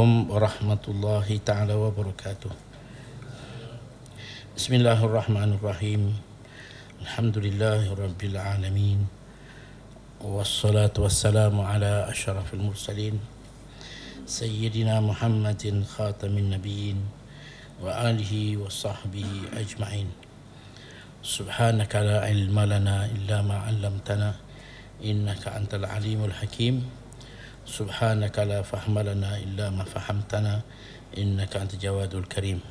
Assalamualaikum warahmatullahi taala wabarakatuh. Bismillahirrahmanirrahim. Alhamdulillahirabbil alamin. Wassalatu wassalamu ala asyrafil mursalin Sayyidina Muhammadin khatamin nabiyyin wa alihi wa sahbihi ajma'in. Subhanaka la ilma lana illa ma 'allamtana innaka antal alimul hakim. Subhanaka la fahma lana illa ma fahamtana innaka antal jawadul karim.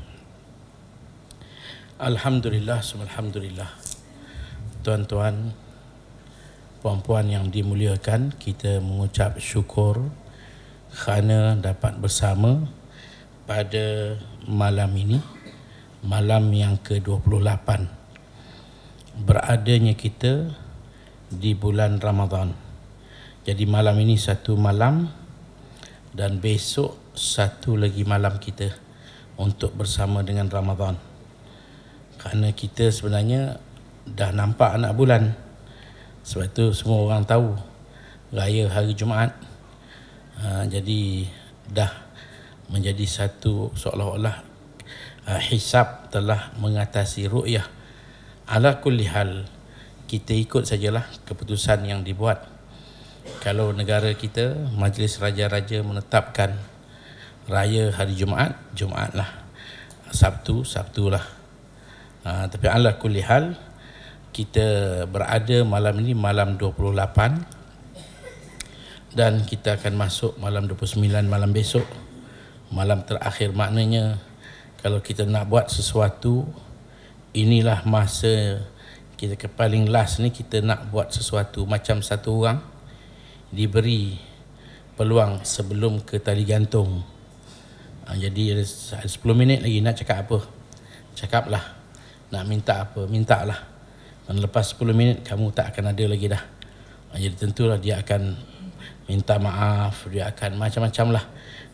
Alhamdulillah, alhamdulillah. Tuan-tuan, puan-puan yang dimuliakan, kita mengucap syukur kerana dapat bersama pada malam ini, malam yang ke-28 beradanya kita di bulan Ramadan. Jadi malam ini satu malam dan besok satu lagi malam kita untuk bersama dengan Ramadan. Kerana kita sebenarnya dah nampak anak bulan. Sebab itu semua orang tahu raya hari Jumaat. Jadi dah menjadi satu seolah-olah hisab telah mengatasi ru'yah. Ala kulli hal, kita ikut sajalah keputusan yang dibuat. Kalau negara kita, Majlis Raja-Raja menetapkan raya hari Jumaat, Jumaatlah. Sabtu, Sabtulah. Tapi ala kulli hal, kita berada malam ini malam 28 dan kita akan masuk malam 29, malam besok, malam terakhir. Maknanya kalau kita nak buat sesuatu, inilah masa kita ke paling last ni, kita nak buat sesuatu. Macam satu orang diberi peluang sebelum ke tali gantung. Jadi ada 10 minit lagi nak cakap apa, cakaplah. Nak minta apa, mintalah. Dan lepas 10 minit kamu tak akan ada lagi dah. Jadi tentulah dia akan minta maaf, dia akan macam-macam lah.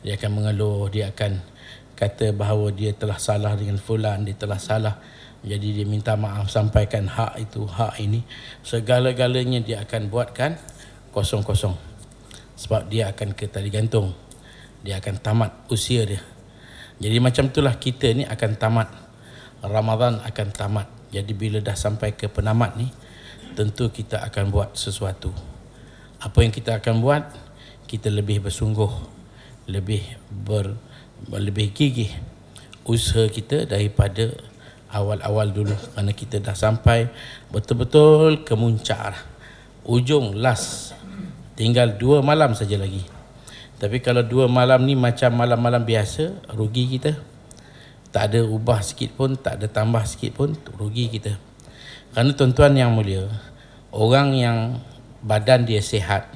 Dia akan mengeluh, dia akan kata bahawa dia telah salah dengan fulan, dia telah salah. Jadi dia minta maaf, sampaikan hak itu, hak ini. Segala-galanya dia akan buatkan kosong-kosong. Sebab dia akan ke tali gantung. Dia akan tamat usia dia. Jadi macam itulah kita ni akan tamat. Ramadan akan tamat. Jadi bila dah sampai ke penamat ni, tentu kita akan buat sesuatu. Apa yang kita akan buat? Kita lebih bersungguh, lebih gigih usaha kita daripada awal-awal dulu. Kerana kita dah sampai betul-betul ke muncak, ujung last. Tinggal 2 malam saja lagi. Tapi kalau 2 malam ni macam malam-malam biasa, rugi kita. Tak ada ubah sikit pun, tak ada tambah sikit pun, rugi kita. Kerana tuan-tuan yang mulia, orang yang badan dia sihat,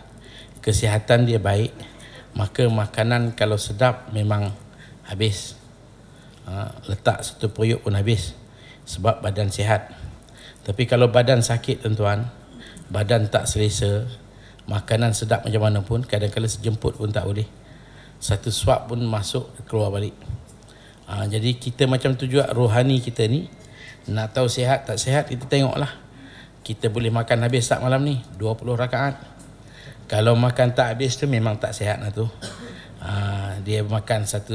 kesihatan dia baik, maka makanan kalau sedap memang habis. Letak satu periuk pun habis. Sebab badan sihat. Tapi kalau badan sakit tuan-tuan, badan tak selesa, makanan sedap macam mana pun, kadang-kadang sejemput pun tak boleh. Satu suap pun masuk, keluar balik. Jadi kita macam tu juga rohani kita ni. Nak tahu sihat tak sihat, kita tengoklah. Kita boleh makan habis tak malam ni? 20 rakaat. Kalau makan tak habis tu memang tak sihat lah tu. Dia makan 1,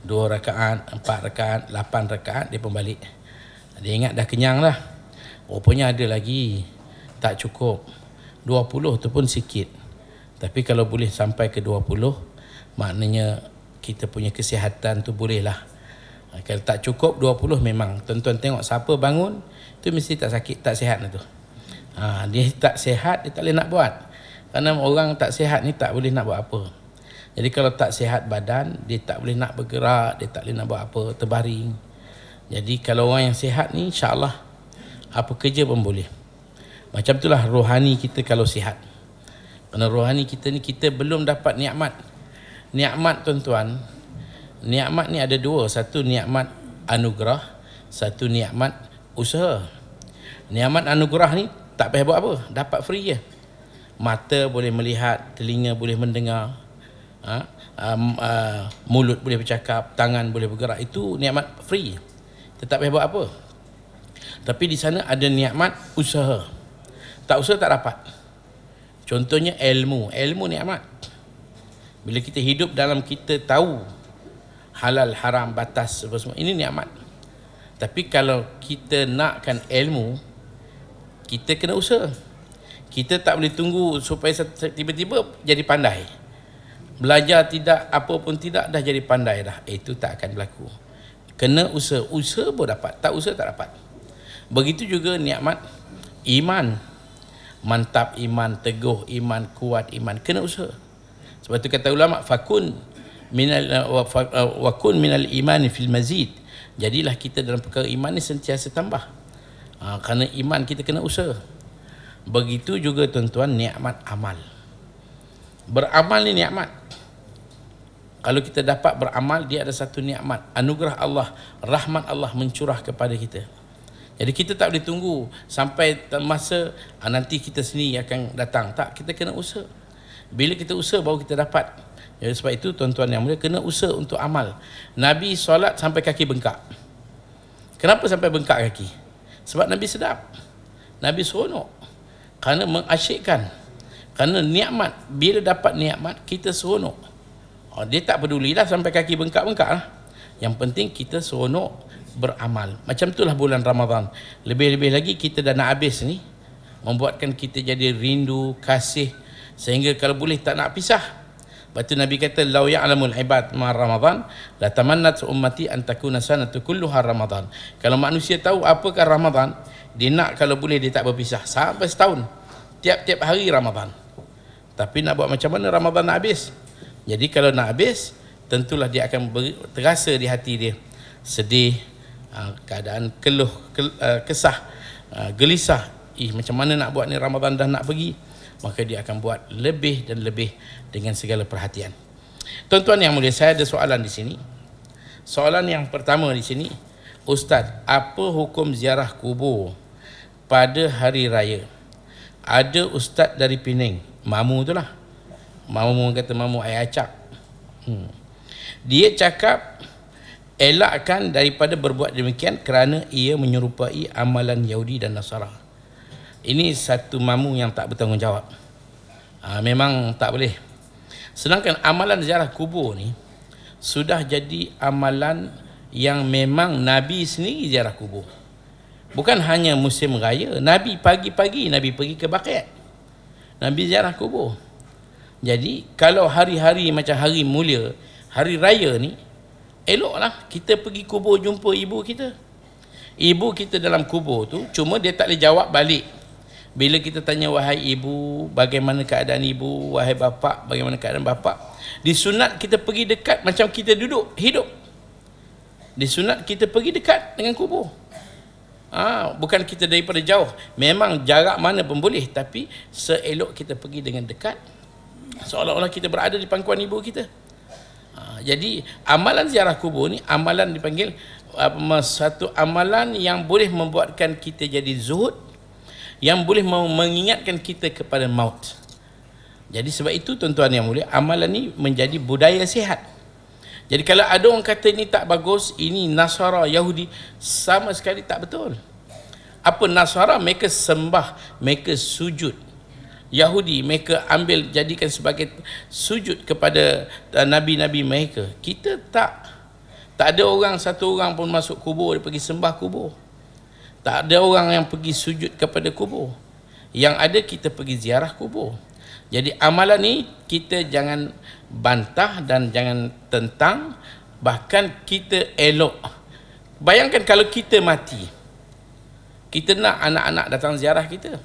2 rakaat, 4 rakaat, 8 rakaat, dia pun balik. Dia ingat dah kenyang lah. Rupanya ada lagi, tak cukup. 20 tu pun sikit. Tapi kalau boleh sampai ke 20, maknanya kita punya kesihatan tu boleh lah. Kalau tak cukup 20 memang tuan-tuan tengok siapa bangun tu mesti tak sakit, tak sihat lah tu. Dia tak sihat, dia tak boleh nak buat. Kerana orang tak sihat ni tak boleh nak buat apa. Jadi kalau tak sihat badan, dia tak boleh nak bergerak, dia tak boleh nak buat apa, terbaring. Jadi kalau orang yang sihat ni, insya-Allah apa kerja pun boleh. Macam itulah rohani kita kalau sihat. Kerana rohani kita ni, kita belum dapat nikmat. Nikmat tuan-tuan, nikmat ni ada 2. Satu nikmat anugerah, satu nikmat usaha. Nikmat anugerah ni tak payah buat apa, dapat free je. Mata boleh melihat, telinga boleh mendengar, mulut boleh bercakap, tangan boleh bergerak. Itu nikmat free, kita tak payah buat apa. Tapi di sana ada nikmat usaha. Tak usaha tak dapat. Contohnya ilmu nikmat. Bila kita hidup dalam, kita tahu halal, haram, batas, semua ini nikmat. Tapi kalau kita nakkan ilmu, kita kena usaha. Kita tak boleh tunggu supaya tiba-tiba jadi pandai. Belajar tidak, apa pun tidak, dah jadi pandai dah. Itu tak akan berlaku. Kena usaha. Usaha pun dapat, tak usaha tak dapat. Begitu juga nikmat iman. Mantap iman, teguh iman, kuat iman. Kena usaha. Sebab tu kata ulama, fakun minal imani fil mazid. Jadilah kita dalam perkara iman ni sentiasa tambah. Kerana iman kita kena usaha. Begitu juga tuan-tuan nikmat amal. Beramal ni nikmat. Kalau kita dapat beramal, dia ada satu nikmat, anugerah Allah, rahmat Allah mencurah kepada kita. Jadi kita tak boleh tunggu sampai masa nanti kita sendiri akan datang. Tak, kita kena usaha. Bila kita usaha baru kita dapat. Jadi sebab itu tuan-tuan yang mulia, kena usaha untuk amal. Nabi solat sampai kaki bengkak. Kenapa sampai bengkak kaki? Sebab Nabi sedap. Nabi seronok. Kerana mengasyikkan. Kerana nikmat, bila dapat nikmat, kita seronok. Dia tak pedulilah sampai kaki bengkak-bengkak lah. Yang penting kita seronok beramal. Macam itulah bulan Ramadan. Lebih-lebih lagi kita dah nak habis ni, membuatkan kita jadi rindu, kasih, sehingga kalau boleh tak nak pisah. Lepas tu Nabi kata, lau ya'lamul ibad ma Ramadan la tamannat ummati an takuna sanatu kulluha Ramadan. Kalau manusia tahu apakah Ramadan, dia nak kalau boleh dia tak berpisah sampai setahun, tiap-tiap hari Ramadan. Tapi nak buat macam mana Ramadan nak habis? Jadi kalau nak habis, tentulah dia akan terasa di hati dia sedih, keadaan keluh, kesah, gelisah. Macam mana nak buat ni, Ramadan dah nak pergi. Maka dia akan buat lebih dan lebih dengan segala perhatian. Tuan-tuan yang mulia, saya ada soalan di sini. Soalan yang pertama di sini, Ustaz, apa hukum ziarah kubur pada hari raya? Ada ustaz dari Penang, Mamu tu lah. Mamu kata Mamu air acak. Dia cakap elakkan daripada berbuat demikian kerana ia menyerupai amalan Yahudi dan Nasara. Ini satu mamu yang tak bertanggungjawab. Memang tak boleh. Sedangkan amalan ziarah kubur ni sudah jadi amalan yang memang Nabi sendiri ziarah kubur. Bukan hanya musim raya. Nabi pagi-pagi Nabi pergi ke Baqi'. Nabi ziarah kubur. Jadi kalau hari-hari macam hari mulia, hari raya ni, eloklah kita pergi kubur jumpa ibu kita. Ibu kita dalam kubur tu, cuma dia tak boleh jawab balik. Bila kita tanya, wahai ibu, bagaimana keadaan ibu? Wahai bapa, bagaimana keadaan bapa? Disunat kita pergi dekat macam kita duduk, hidup. Disunat kita pergi dekat dengan kubur. Bukan kita daripada jauh. Memang jarak mana pun boleh, tapi seelok kita pergi dengan dekat, seolah-olah kita berada di pangkuan ibu kita. Jadi amalan ziarah kubur ni amalan dipanggil satu amalan yang boleh membuatkan kita jadi zuhud, yang boleh mengingatkan kita kepada maut. Jadi sebab itu tuan-tuan yang mulia, amalan ni menjadi budaya sihat. Jadi kalau ada orang kata ini tak bagus, ini Nasara, Yahudi, sama sekali tak betul. Apa Nasara? Mereka sembah, mereka sujud. Yahudi mereka ambil jadikan sebagai sujud kepada nabi-nabi mereka. Kita tak ada orang, satu orang pun masuk kubur dia pergi sembah kubur. Tak ada orang yang pergi sujud kepada kubur. Yang ada kita pergi ziarah kubur. Jadi amalan ni kita jangan bantah dan jangan tentang, bahkan kita elok. Bayangkan kalau kita mati, kita nak anak-anak datang ziarah kita.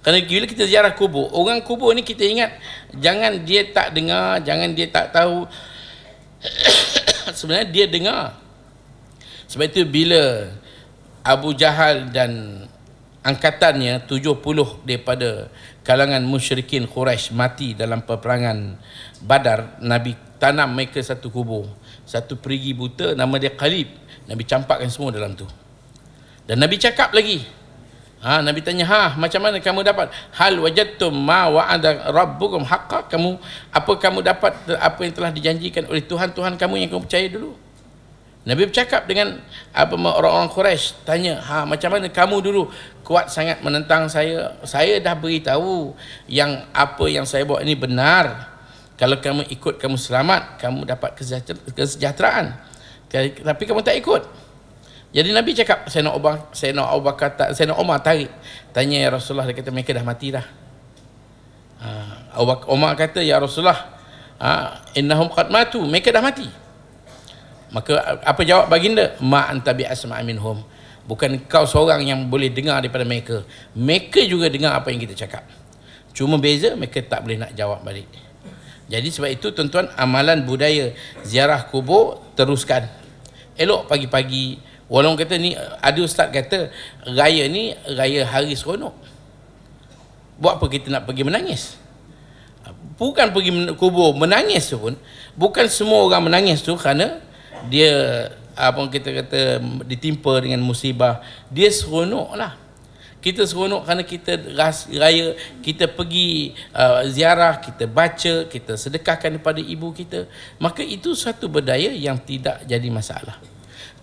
Kerana bila kita ziarah kubur, orang kubur ni kita ingat, jangan dia tak dengar, jangan dia tak tahu. Sebenarnya dia dengar. Sebab itu bila Abu Jahal dan angkatannya 70 daripada kalangan musyrikin Quraisy mati dalam peperangan Badar, Nabi tanam mereka satu kubur, satu perigi buta nama dia Qalib. Nabi campakkan semua dalam tu. Dan Nabi cakap lagi, Nabi tanya, macam mana kamu dapat? Hal wajadtum ma wa'ada rabbukum haqqa? Kamu dapat apa yang telah dijanjikan oleh Tuhan kamu yang kamu percaya dulu? Nabi bercakap dengan orang-orang Quraisy, tanya, macam mana kamu dulu kuat sangat menentang saya? Saya dah beritahu yang apa yang saya buat ini benar. Kalau kamu ikut, kamu selamat, kamu dapat kesejahteraan. Tapi kamu tak ikut. Jadi Nabi cakap, Sayyidina Umar tarik. Tanya ya Rasulullah, dia kata mereka dah mati dah. Umar kata, ya Rasulullah, innahum qad matu, mereka dah mati. Maka apa jawab baginda? Ma anta bi asma' minhum. Bukan kau seorang yang boleh dengar daripada mereka. Mereka juga dengar apa yang kita cakap. Cuma beza, mereka tak boleh nak jawab balik. Jadi sebab itu tuan-tuan, amalan budaya ziarah kubur teruskan. Elok pagi-pagi, walaupun kata ni, ada ustaz kata raya ni raya hari seronok. Buat apa kita nak pergi menangis? Bukan pergi kubur menangis tu pun, bukan semua orang menangis tu kerana dia apa kita kata ditimpa dengan musibah. Dia seronok lah. Kita seronok kerana kita raya, kita pergi ziarah, kita baca, kita sedekahkan kepada ibu kita. Maka itu satu budaya yang tidak jadi masalah.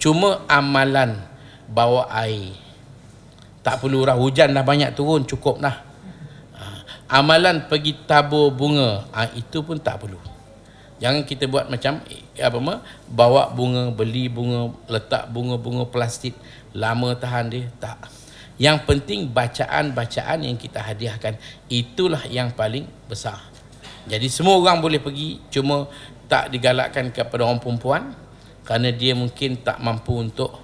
Cuma amalan bawa air, tak perlu lah, hujan dah banyak turun, cukup lah. Amalan pergi tabur bunga, itu pun tak perlu. Jangan kita buat macam bawa bunga, beli bunga, letak bunga-bunga plastik, lama tahan dia, tak. Yang penting bacaan-bacaan yang kita hadiahkan, itulah yang paling besar. Jadi semua orang boleh pergi, cuma tak digalakkan kepada orang perempuan kerana dia mungkin tak mampu untuk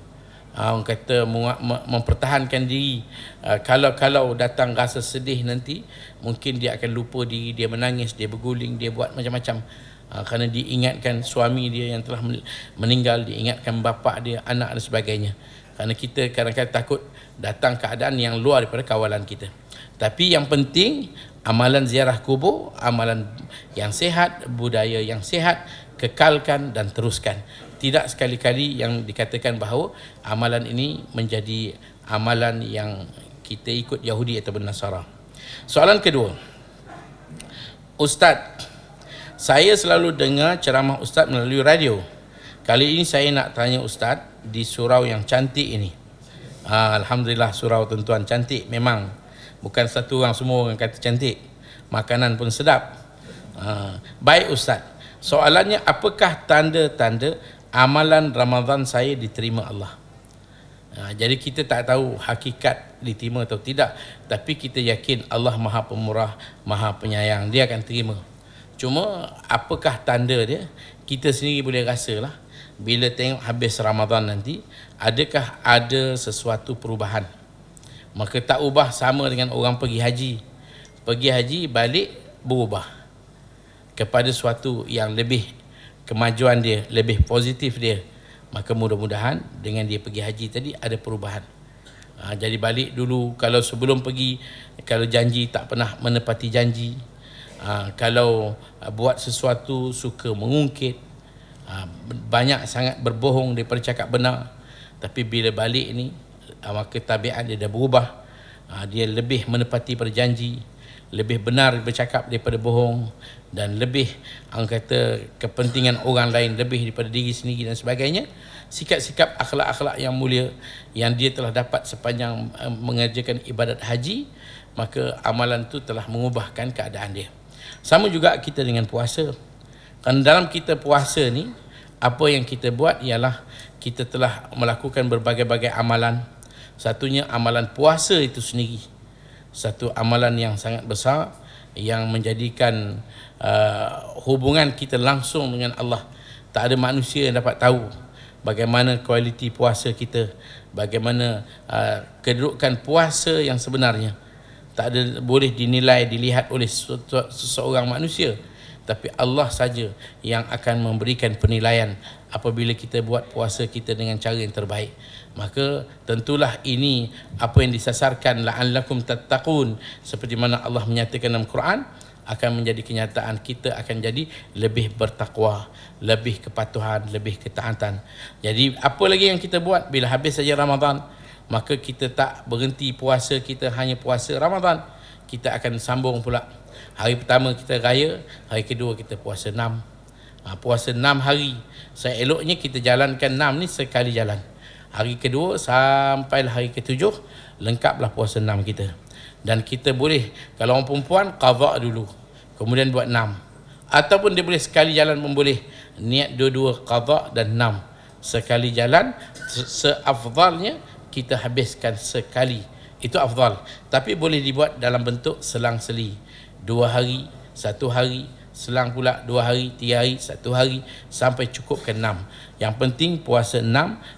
orang kata mempertahankan diri. Kalau datang rasa sedih nanti, mungkin dia akan lupa diri, dia menangis, dia berguling, dia buat macam-macam. Kerana diingatkan suami dia yang telah meninggal, diingatkan bapa dia, anak dan sebagainya. Kerana kita kadang-kadang takut datang keadaan yang luar daripada kawalan kita. Tapi yang penting, amalan ziarah kubur, amalan yang sihat, budaya yang sihat, kekalkan dan teruskan. Tidak sekali-kali yang dikatakan bahawa amalan ini menjadi amalan yang kita ikut Yahudi atau Nasara. Soalan kedua, Ustaz, saya selalu dengar ceramah Ustaz melalui radio. Kali ini saya nak tanya Ustaz di surau yang cantik ini. Alhamdulillah, surau tuan-tuan cantik memang. Bukan satu orang, semua orang kata cantik. Makanan pun sedap. Baik Ustaz, soalannya, apakah tanda-tanda amalan Ramadan saya diterima Allah? Jadi kita tak tahu hakikat diterima atau tidak, tapi kita yakin Allah Maha Pemurah, Maha Penyayang, dia akan terima. Cuma apakah tanda dia, kita sendiri boleh rasalah bila tengok habis Ramadan nanti, adakah ada sesuatu perubahan. Maka tak ubah sama dengan orang pergi haji. Pergi haji balik berubah kepada suatu yang lebih, kemajuan dia lebih positif dia. Maka mudah-mudahan dengan dia pergi haji tadi ada perubahan. Jadi balik dulu, kalau sebelum pergi, kalau janji tak pernah menepati janji, kalau buat sesuatu suka mengungkit, banyak sangat berbohong daripada cakap benar. Tapi bila balik ni, maka tabiat dia dah berubah. Dia lebih menepati perjanji, lebih benar bercakap daripada bohong, dan lebih kata kepentingan orang lain lebih daripada diri sendiri dan sebagainya. Sikap-sikap akhlak-akhlak yang mulia yang dia telah dapat sepanjang mengerjakan ibadat haji, maka amalan tu telah mengubahkan keadaan dia. Sama juga kita dengan puasa. Kerana dalam kita puasa ni, apa yang kita buat ialah kita telah melakukan berbagai-bagai amalan. Satunya amalan puasa itu sendiri, satu amalan yang sangat besar yang menjadikan hubungan kita langsung dengan Allah. Tak ada manusia yang dapat tahu bagaimana kualiti puasa kita, bagaimana kedudukan puasa yang sebenarnya. Tak ada boleh dinilai, dilihat oleh seseorang manusia, tapi Allah saja yang akan memberikan penilaian apabila kita buat puasa kita dengan cara yang terbaik. Maka tentulah ini apa yang disasarkan, la'allakum tattaqun, seperti mana Allah menyatakan dalam Quran, akan menjadi kenyataan. Kita akan jadi lebih bertakwa, lebih kepatuhan, lebih ketaatan. Jadi apa lagi yang kita buat bila habis saja Ramadan, maka kita tak berhenti puasa kita hanya puasa Ramadan. Kita akan sambung pula. Hari pertama kita raya, hari kedua kita puasa 6. Puasa 6 hari. Seeloknya kita jalankan 6 ni sekali jalan. Hari kedua sampai hari ke-7, lengkaplah puasa 6 kita. Dan kita boleh, kalau orang perempuan, qadha dulu, kemudian buat 6. Ataupun dia boleh sekali jalan pun boleh. Niat dua-dua, qadha dan 6. sekali jalan, seafdalnya kita habiskan sekali. Itu afdal. Tapi boleh dibuat dalam bentuk selang-seli. 2 hari, 1 hari, selang pula 2 hari, 3 hari, 1 hari, sampai cukup ke 6. Yang penting puasa 6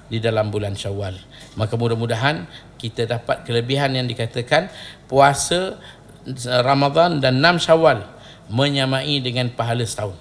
di dalam bulan Syawal. Maka mudah-mudahan kita dapat kelebihan yang dikatakan puasa Ramadan dan 6 Syawal menyamai dengan pahala setahun.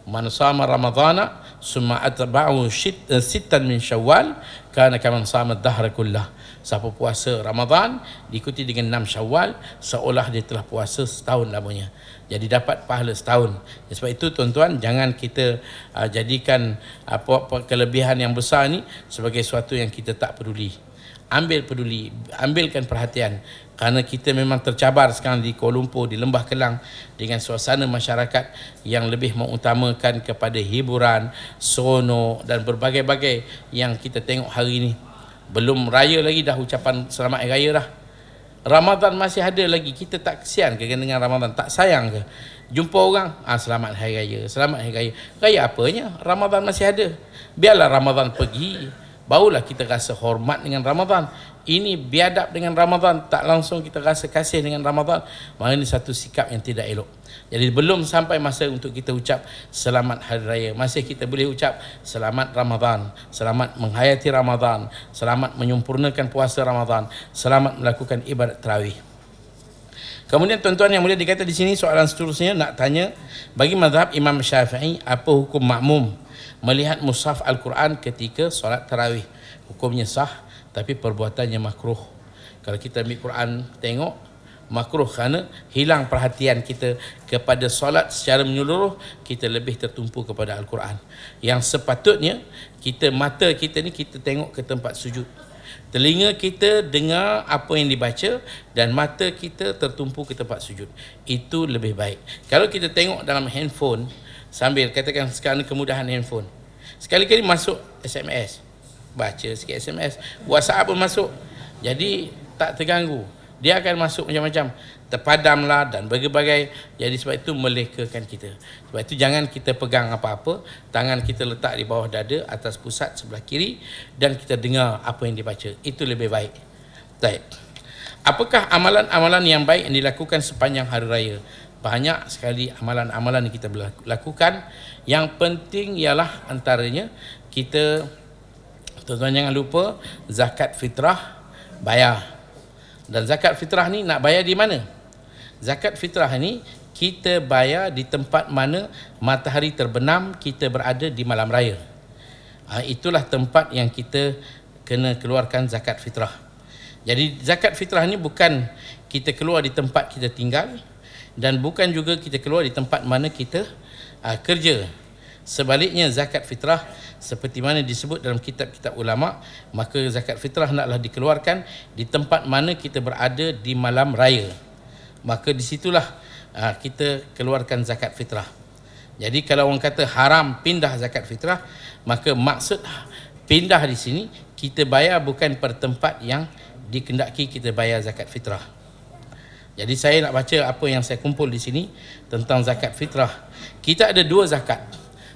Man sama Ramadana summa atba'u sittan min Syawal kana kaman sama ad-dahr kullah. Siapa puasa Ramadan diikuti dengan 6 Syawal, seolah dia telah puasa setahun lamanya. Jadi dapat pahala setahun. Sebab itu tuan-tuan, jangan kita jadikan apa kelebihan yang besar ni sebagai sesuatu yang kita tak peduli. Ambilkan perhatian, kerana kita memang tercabar sekarang di Kuala Lumpur, di Lembah Kelang, dengan suasana masyarakat yang lebih mengutamakan kepada hiburan, seronok dan berbagai-bagai yang kita tengok hari ini. Belum raya lagi dah ucapan selamat hari raya dah. Ramadan masih ada lagi, kita tak kesian ke dengan Ramadan, tak sayang ke? Jumpa orang, selamat hari raya, selamat hari raya. Raya apanya? Ramadan masih ada. Biarlah Ramadan pergi, barulah kita rasa hormat dengan Ramadan. Ini biadab dengan Ramadan, tak langsung kita rasa kasih dengan Ramadan. Maka ini satu sikap yang tidak elok. Jadi belum sampai masa untuk kita ucap selamat hari raya, masih kita boleh ucap selamat Ramadan, selamat menghayati Ramadan, selamat menyempurnakan puasa Ramadan, selamat melakukan ibadat tarawih. Kemudian tuan-tuan yang mulia, dikata di sini soalan seterusnya nak tanya, bagi mazhab Imam Syafi'i, apa hukum makmum melihat mushaf Al-Quran ketika solat tarawih? Hukumnya sah, tapi perbuatannya makruh. Kalau kita ambil Quran tengok, makruh kerana hilang perhatian kita kepada solat secara menyeluruh, kita lebih tertumpu kepada Al-Quran. Yang sepatutnya mata kita ni kita tengok ke tempat sujud, telinga kita dengar apa yang dibaca, dan mata kita tertumpu ke tempat sujud. Itu lebih baik. Kalau kita tengok dalam handphone, sambil katakan sekarang kemudahan handphone, sekali-kali masuk SMS, baca sikit SMS, WhatsApp pun masuk, jadi tak terganggu. Dia akan masuk macam-macam, terpadamlah dan berbagai. Jadi sebab itu melekakan kita. Sebab itu jangan kita pegang apa-apa, tangan kita letak di bawah dada atas pusat sebelah kiri, dan kita dengar apa yang dibaca. Itu lebih baik. Baik. Apakah amalan-amalan yang baik yang dilakukan sepanjang hari raya? Banyak sekali amalan-amalan yang kita lakukan. Yang penting ialah antaranya kita, tuan-tuan jangan lupa, zakat fitrah bayar. Dan zakat fitrah ni nak bayar di mana? Zakat fitrah ni kita bayar di tempat mana matahari terbenam, kita berada di malam raya. Itulah tempat yang kita kena keluarkan zakat fitrah. Jadi zakat fitrah ni bukan kita keluar di tempat kita tinggal, dan bukan juga kita keluar di tempat mana kita kerja. Sebaliknya zakat fitrah seperti mana disebut dalam kitab-kitab ulama, maka zakat fitrah hendaklah dikeluarkan di tempat mana kita berada di malam raya. Maka disitulah kita keluarkan zakat fitrah. Jadi kalau orang kata haram pindah zakat fitrah, maka maksud pindah di sini kita bayar bukan per tempat yang dikendaki kita bayar zakat fitrah. Jadi saya nak baca apa yang saya kumpul di sini tentang zakat fitrah. Kita ada 2 zakat.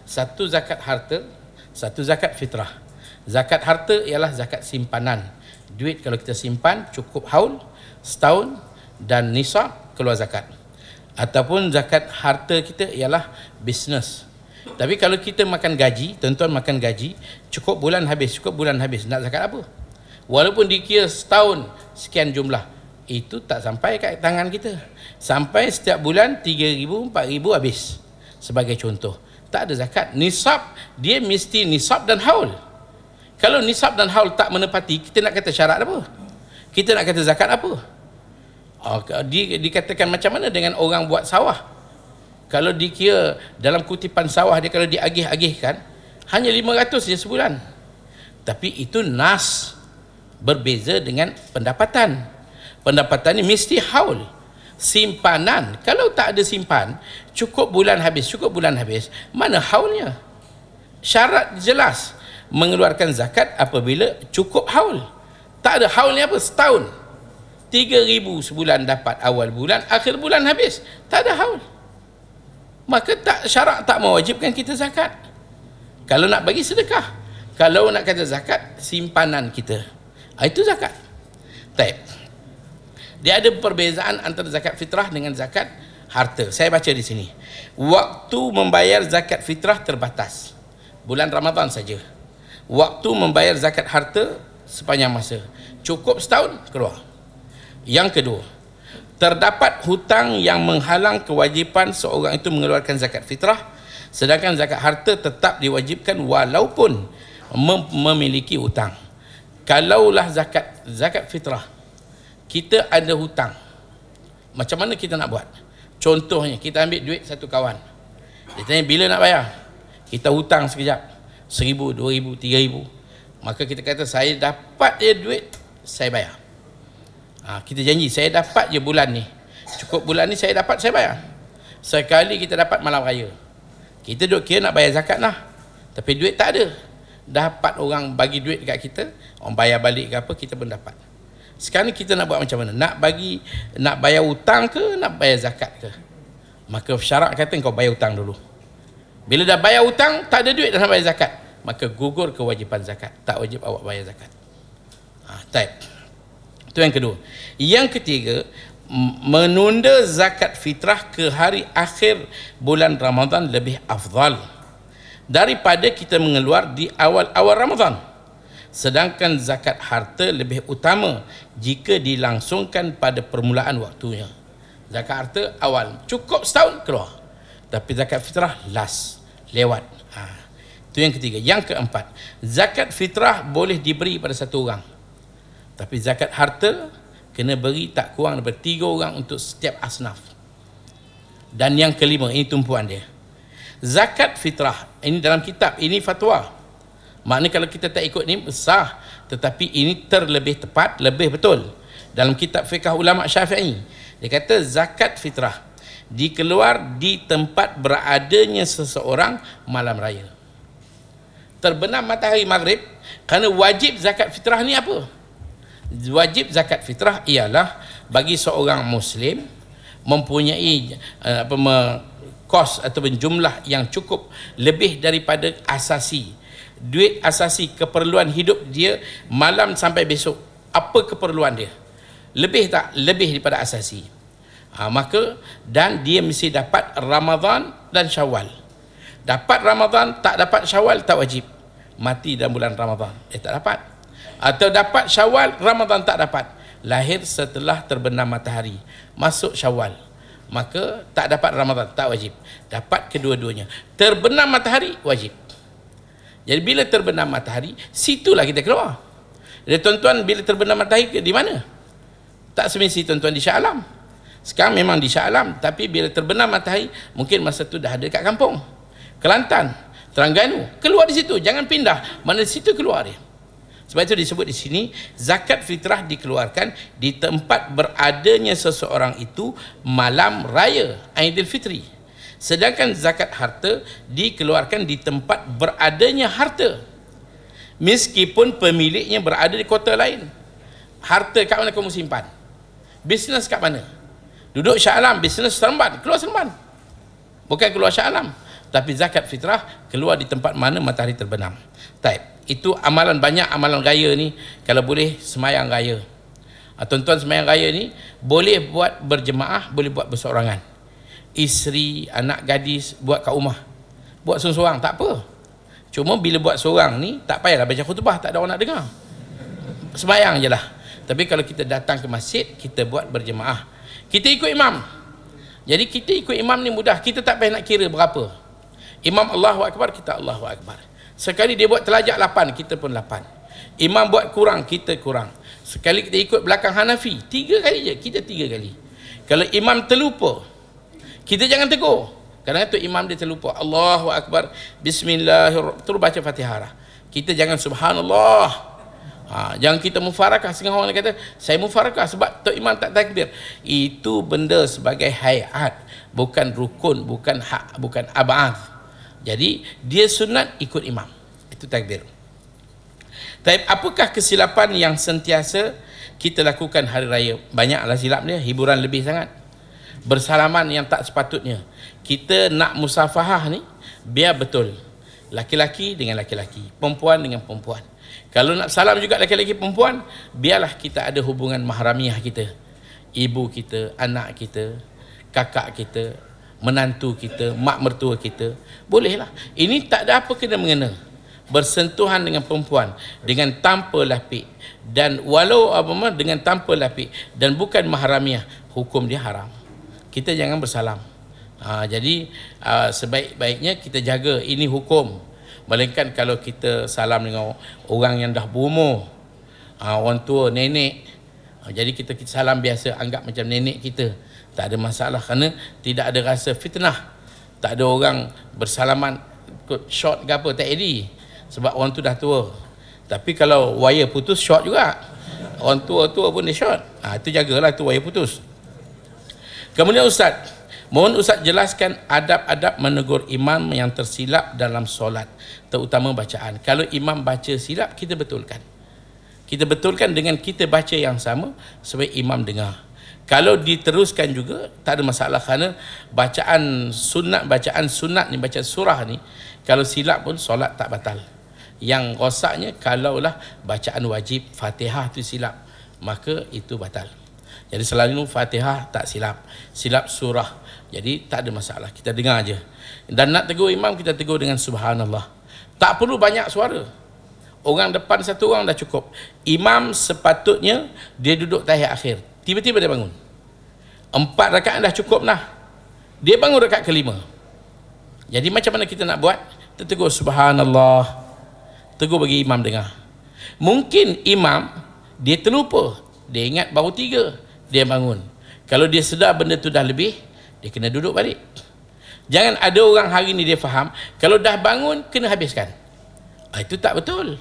Satu zakat harta, satu zakat fitrah. Zakat harta ialah zakat simpanan. Duit kalau kita simpan cukup haul, setahun, dan nisab keluar zakat. Ataupun zakat harta kita ialah bisnes. Tapi kalau kita makan gaji, tuan-tuan makan gaji, cukup bulan habis, nak zakat apa? Walaupun dikira setahun sekian jumlah, itu tak sampai kat tangan kita. Sampai setiap bulan 3,000, 4,000 habis. Sebagai contoh, tak ada zakat. Nisab, dia mesti nisab dan haul. Kalau nisab dan haul tak menepati, kita nak kata syarat apa? Kita nak kata zakat apa? Dikatakan macam mana dengan orang buat sawah? Kalau dikira dalam kutipan sawah dia, kalau diagih-agihkan, hanya 500 je sebulan. Tapi itu nas, berbeza dengan pendapatan. Pendapatan ni mesti haul. Simpanan, kalau tak ada simpan, cukup bulan habis, mana haulnya? Syarat jelas mengeluarkan zakat apabila cukup haul. Tak ada haulnya apa? Setahun 3,000 sebulan dapat, awal bulan, akhir bulan habis, tak ada haul. Maka syarat tak mewajibkan kita zakat. Kalau nak bagi sedekah, Kalau nak kata zakat, simpanan kita. Itu zakat. Baik. Dia ada perbezaan antara zakat fitrah dengan zakat harta. Saya baca di sini. Waktu membayar zakat fitrah terbatas. Bulan Ramadan saja. Waktu membayar zakat harta sepanjang masa. Cukup setahun, keluar. Yang kedua, terdapat hutang yang menghalang kewajipan seorang itu mengeluarkan zakat fitrah, sedangkan zakat harta tetap diwajibkan walaupun memiliki hutang. Kalaulah zakat fitrah, kita ada hutang, macam mana kita nak buat? Contohnya, kita ambil duit satu kawan, dia tanya bila nak bayar, kita hutang sekejap, 1,000, 2,000, 3,000, maka kita kata saya dapat je duit, saya bayar. Kita janji saya dapat je bulan ni, cukup bulan ni saya dapat, saya bayar. Sekali kita dapat malam raya, kita duk kira nak bayar zakat lah, tapi duit tak ada. Dapat orang bagi duit dekat kita, orang bayar balik ke apa, kita pun dapat. Sekarang kita nak buat macam mana? Nak bayar hutang ke, nak bayar zakat ke? Maka syarak kata kau bayar hutang dulu. Bila dah bayar hutang, tak ada duit dah nak bayar zakat, maka gugur kewajipan zakat, tak wajib awak bayar zakat. Type. Itu yang kedua. Yang ketiga, menunda zakat fitrah ke hari akhir bulan Ramadan lebih afdal daripada kita mengeluar di awal-awal Ramadan. Sedangkan zakat harta lebih utama jika dilangsungkan pada permulaan waktunya. Zakat harta awal, cukup setahun keluar. Tapi zakat fitrah last, lewat. Itu yang ketiga. Yang keempat, zakat fitrah boleh diberi pada satu orang. Tapi zakat harta kena beri tak kurang daripada 3 orang untuk setiap asnaf. Dan yang kelima, ini tumpuan dia. Zakat fitrah, ini dalam kitab, ini fatwa. Maknanya kalau kita tak ikut ni sah, tetapi ini terlebih tepat, lebih betul. Dalam kitab fiqh ulama Syafi'i, dia kata zakat fitrah dikeluar di tempat beradanya seseorang malam raya. Terbenam matahari maghrib, kerana wajib zakat fitrah ni apa? Wajib zakat fitrah ialah bagi seorang muslim mempunyai kos ataupun jumlah yang cukup lebih daripada asasi, duit asasi keperluan hidup dia malam sampai besok. Apa keperluan dia? Lebih tak? Lebih daripada asasi. Maka dan dia mesti dapat Ramadan dan Syawal. Dapat Ramadan, tak dapat Syawal, tak wajib. Mati dalam bulan Ramadan, tak dapat. Atau dapat Syawal, Ramadan tak dapat. Lahir setelah terbenam matahari, masuk Syawal, maka tak dapat Ramadan, tak wajib. Dapat kedua-duanya. Terbenam matahari, wajib. Jadi bila terbenam matahari, situlah kita keluar. Jadi tuan-tuan, bila terbenam matahari di mana? Tak semesti tuan-tuan di Shah Alam. Sekarang memang di Shah Alam, tapi bila terbenam matahari, mungkin masa tu dah ada kat kampung, Kelantan, Terengganu, keluar di situ, jangan pindah, mana di situ keluar dia. Sebab itu disebut di sini, zakat fitrah dikeluarkan di tempat beradanya seseorang itu malam raya Aidilfitri. Sedangkan zakat harta dikeluarkan di tempat beradanya harta, meskipun pemiliknya berada di kota lain. Harta kat mana kamu simpan? Bisnes kat mana? Duduk Shah Alam, bisnes Seremban, keluar Seremban. Bukan keluar Shah Alam. Tapi zakat fitrah keluar di tempat mana matahari terbenam. Taib. Itu amalan, banyak amalan raya ni, kalau boleh semayang raya. Tuan-tuan, semayang raya ni boleh buat berjemaah, boleh buat berseorangan. Isteri, anak gadis buat kat rumah, buat seorang-seorang tak apa. Cuma bila buat seorang ni tak payahlah baca khutbah, tak ada orang nak dengar, semayang je lah. Tapi kalau kita datang ke masjid, kita buat berjemaah, kita ikut imam. Jadi kita ikut imam ni mudah, kita tak payah nak kira berapa. Imam Allahu Akbar, kita Allahu Akbar. Sekali dia buat telajak 8, kita pun 8. Imam buat kurang, kita kurang. Sekali kita ikut belakang Hanafi, 3 kali je, kita 3 kali. Kalau imam terlupa, kita jangan tegur. Kadang-kadang tu imam dia terlupa, Allahu Akbar, Bismillahirrahmanirrahim, terus baca Fatihah. Kita jangan Subhanallah. Jangan kita mufarakah. Setengah orang kata, saya mufarakah sebab Tok Imam tak takbir. Itu benda sebagai hayat, bukan rukun, bukan hak, bukan ab'ad. Jadi dia sunat ikut imam, itu takbir. Tapi apakah kesilapan yang sentiasa kita lakukan hari raya? Banyaklah silap dia, hiburan lebih sangat, bersalaman yang tak sepatutnya. Kita nak musafahah ni biar betul, laki-laki dengan laki-laki, perempuan dengan perempuan. Kalau nak salam juga laki-laki perempuan, biarlah kita ada hubungan mahramiah kita, ibu kita, anak kita, kakak kita, menantu kita, mak mertua kita, bolehlah. Ini tak ada apa kena mengena. Bersentuhan dengan perempuan dengan tanpa lapik, dan walau dengan tanpa lapik dan bukan mahramiah, hukum dia haram. Kita jangan bersalam. Jadi sebaik-baiknya kita jaga ini hukum. Melainkan kalau kita salam dengan orang yang dah berumur, orang tua, nenek, jadi kita salam biasa, anggap macam nenek kita, tak ada masalah, kerana tidak ada rasa fitnah. Tak ada orang bersalaman ikut short ke apa, tak edih, sebab orang tu dah tua. Tapi kalau wire putus, short juga. Orang tua-tua pun dia short. Itu jagalah, tu wire putus. Kemudian Ustaz, mohon Ustaz jelaskan adab-adab menegur imam yang tersilap dalam solat, terutama bacaan. Kalau imam baca silap, kita betulkan. Kita betulkan dengan kita baca yang sama supaya imam dengar. Kalau diteruskan juga tak ada masalah, kerana bacaan sunat ni, bacaan surah ni, kalau silap pun solat tak batal. Yang rosaknya kalaulah bacaan wajib Fatihah tu silap, maka itu batal. Jadi selalu Fatihah tak silap, silap surah, jadi tak ada masalah, kita dengar aja. Dan nak tegur imam, kita tegur dengan subhanallah. Tak perlu banyak suara, orang depan satu orang dah cukup. Imam sepatutnya dia duduk tahiyat akhir, tiba-tiba dia bangun, 4 rakaat dah cukup dah, dia bangun rakaat kelima. Jadi macam mana kita nak buat? Kita tegur subhanallah, tegur bagi imam dengar. Mungkin imam dia terlupa, dia ingat baru 3, dia bangun. Kalau dia sedar benda tu dah lebih, dia kena duduk balik. Jangan ada orang hari ni dia faham kalau dah bangun kena habiskan. Itu tak betul.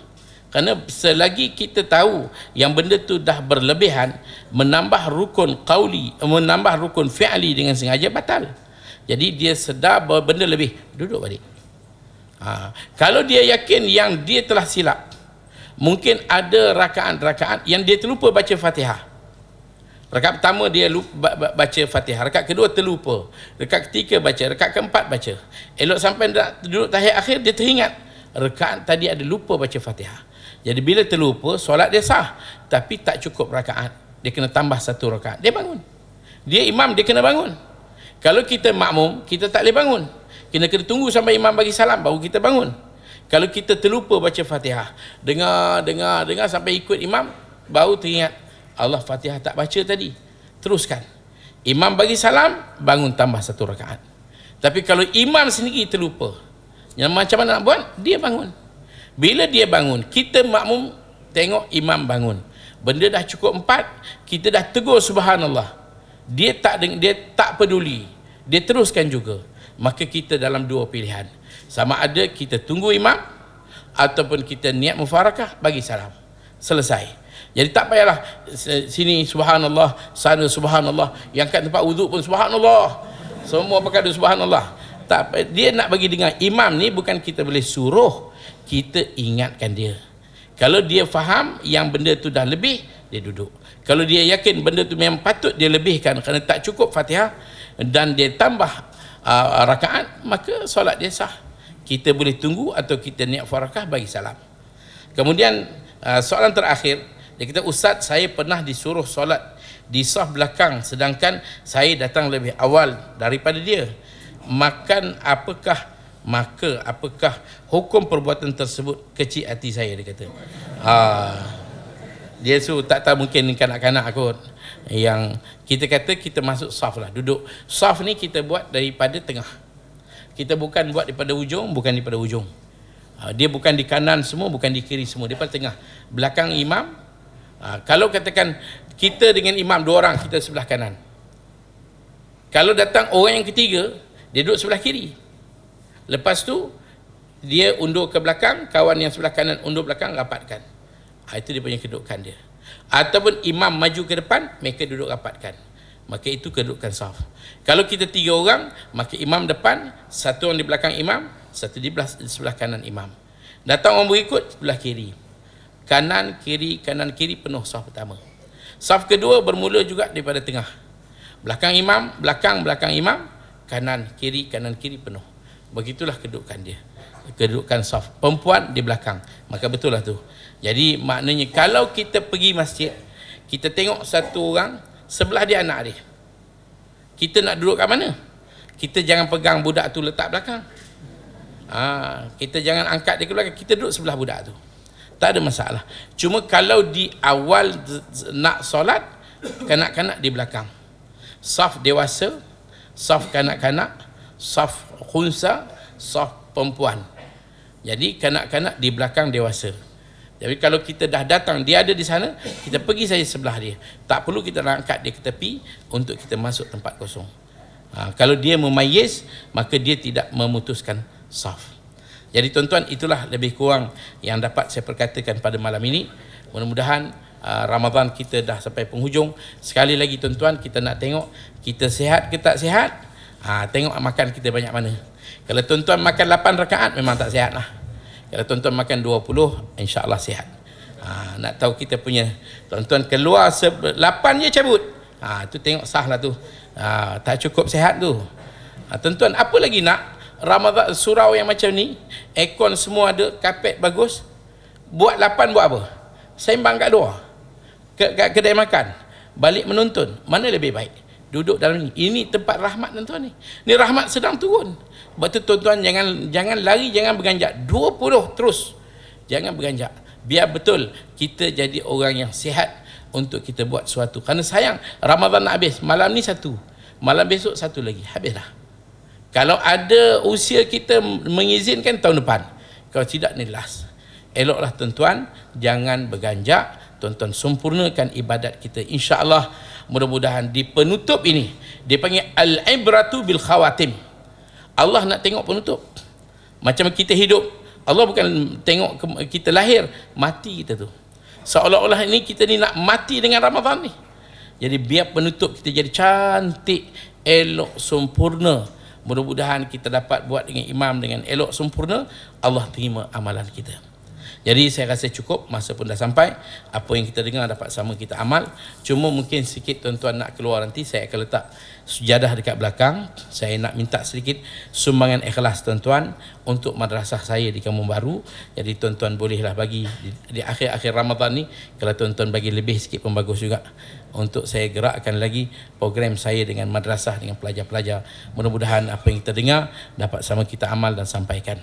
Kerana selagi kita tahu yang benda tu dah berlebihan, menambah rukun qauli, menambah rukun fi'li dengan sengaja, batal. Jadi dia sedar bahawa benda lebih, duduk balik. Kalau dia yakin yang dia telah silap, mungkin ada rakaat-rakaat yang dia terlupa baca Fatihah. Rakaat pertama dia baca Fatihah, rakaat kedua terlupa, rakaat ketiga baca, rakaat keempat baca. Elok sampai duduk tahiyat akhir dia teringat rakaat tadi ada lupa baca Fatihah. Jadi bila terlupa, solat dia sah, tapi tak cukup rakaat, dia kena tambah 1 rakaat. Dia bangun. Dia imam, dia kena bangun. Kalau kita makmum, kita tak boleh bangun. Kena tunggu sampai imam bagi salam baru kita bangun. Kalau kita terlupa baca Fatihah, dengar sampai ikut imam, baru teringat Allah Fatihah tak baca tadi, teruskan. Imam bagi salam, bangun tambah 1 rakaat. Tapi kalau imam sendiri terlupa, yang macam mana nak buat? Dia bangun. Bila dia bangun, kita makmum tengok imam bangun, benda dah cukup 4, kita dah tegur subhanallah, dia tak peduli, dia teruskan juga. Maka kita dalam 2 pilihan, sama ada kita tunggu imam ataupun kita niat mufarakah bagi salam, selesai. Jadi tak payahlah sini subhanallah, sana subhanallah, yang kat tempat wuduk pun subhanallah, semua pakai subhanallah. Tak, dia nak bagi dengar. Imam ni bukan kita boleh suruh, kita ingatkan dia. Kalau dia faham yang benda tu dah lebih, dia duduk. Kalau dia yakin benda tu memang patut dia lebihkan kerana tak cukup Fatihah dan dia tambah rakaat, maka solat dia sah. Kita boleh tunggu atau kita niat farakah bagi salam. Kemudian soalan terakhir, dia kata, Ustaz, saya pernah disuruh solat di saf belakang sedangkan saya datang lebih awal daripada dia. Apakah hukum perbuatan tersebut? Kecil hati saya, dia kata. Dia tak tahu, mungkin kanak-kanak kot. Yang kita kata kita masuk saf lah, duduk. Saf ni kita buat daripada tengah. Kita bukan buat daripada ujung, bukan daripada ujung. Dia bukan di kanan semua, bukan di kiri semua, daripada tengah. Belakang imam. Kalau katakan kita dengan imam 2 orang, kita sebelah kanan. Kalau datang orang yang ketiga, dia duduk sebelah kiri. Lepas tu dia undur ke belakang, kawan yang sebelah kanan undur belakang, rapatkan. Itu dia punya kedudukan dia. Ataupun imam maju ke depan, mereka duduk rapatkan. Maka itu kedudukan saf. Kalau kita 3 orang, maka imam depan, 1 orang di belakang imam, 1 di sebelah kanan imam. Datang orang berikut sebelah kiri. Kanan kiri penuh saf pertama. Saf kedua bermula juga daripada tengah. Belakang imam, belakang imam, kanan kiri penuh. Begitulah kedudukan dia. kedudukan saf. Perempuan di belakang. Maka betul lah tu. Jadi maknanya kalau kita pergi masjid, kita tengok satu orang, sebelah dia anak dia. Kita nak duduk kat mana? Kita jangan pegang budak tu letak belakang. Kita jangan angkat dia ke belakang, kita duduk sebelah budak tu. Tak ada masalah. Cuma kalau di awal nak solat, kanak-kanak di belakang. Saf dewasa, saf kanak-kanak, saf khunsa, saf perempuan. Jadi kanak-kanak di belakang dewasa. Jadi kalau kita dah datang, dia ada di sana, kita pergi saja sebelah dia. Tak perlu kita angkat dia ke tepi untuk kita masuk tempat kosong. Kalau dia memayyiz, maka dia tidak memutuskan saf. Jadi tuan-tuan, itulah lebih kurang yang dapat saya perkatakan pada malam ini. Mudah-mudahan Ramadan kita dah sampai penghujung. Sekali lagi tuan-tuan, kita nak tengok kita sihat ke tak sihat. Tengok makan kita banyak mana. Kalau tuan-tuan makan 8 rakaat memang tak sihat lah. Kalau tuan-tuan makan 20, insya-Allah sihat. Nak tahu kita punya tuan-tuan keluar 8 je cabut. Tu tengok sah lah tu. Tak cukup sihat tu. Tuan-tuan, apa lagi nak? Ramadan surau yang macam ni, aircon semua ada, kapet bagus. Buat 8 buat apa? Sembang kat luar. Kat kedai makan. Balik menonton. Mana lebih baik? Duduk dalam ni. Ini tempat rahmat tuan-tuan ni. Ni rahmat sedang turun. Sebab tu tuan-tuan jangan lari, jangan berganjak. 20 terus. Jangan berganjak. Biar betul kita jadi orang yang sihat untuk kita buat sesuatu. Kerana sayang Ramadan nak habis. Malam ni satu. Malam besok satu lagi. Habislah. Kalau ada usia kita mengizinkan tahun depan. Kalau tidak ni last. Eloklah tuan-tuan, jangan berganjak. Tuan-tuan sempurnakan ibadat kita. InsyaAllah mudah-mudahan di penutup ini, dia panggil al-ibratu bil khawatim. Allah nak tengok penutup. Macam kita hidup, Allah bukan tengok kita lahir, mati kita tu. Seolah-olah ini kita ni nak mati dengan Ramadan ni. Jadi biar penutup kita jadi cantik, elok, sempurna. Mudah-mudahan kita dapat buat dengan imam dengan elok sempurna. Allah terima amalan kita. Jadi saya rasa cukup, masa pun dah sampai. Apa yang kita dengar dapat sama kita amal. Cuma mungkin sikit tuan-tuan nak keluar nanti, saya akan letak sujadah dekat belakang. Saya nak minta sedikit sumbangan ikhlas tuan-tuan untuk madrasah saya di Kampung Baru. Jadi tuan-tuan bolehlah bagi di akhir-akhir Ramadan ni. Kalau tuan-tuan bagi lebih sikit pun bagus juga, untuk saya gerakkan lagi program saya dengan madrasah, dengan pelajar-pelajar. Mudah-mudahan apa yang kita dengar dapat sama kita amal dan sampaikan.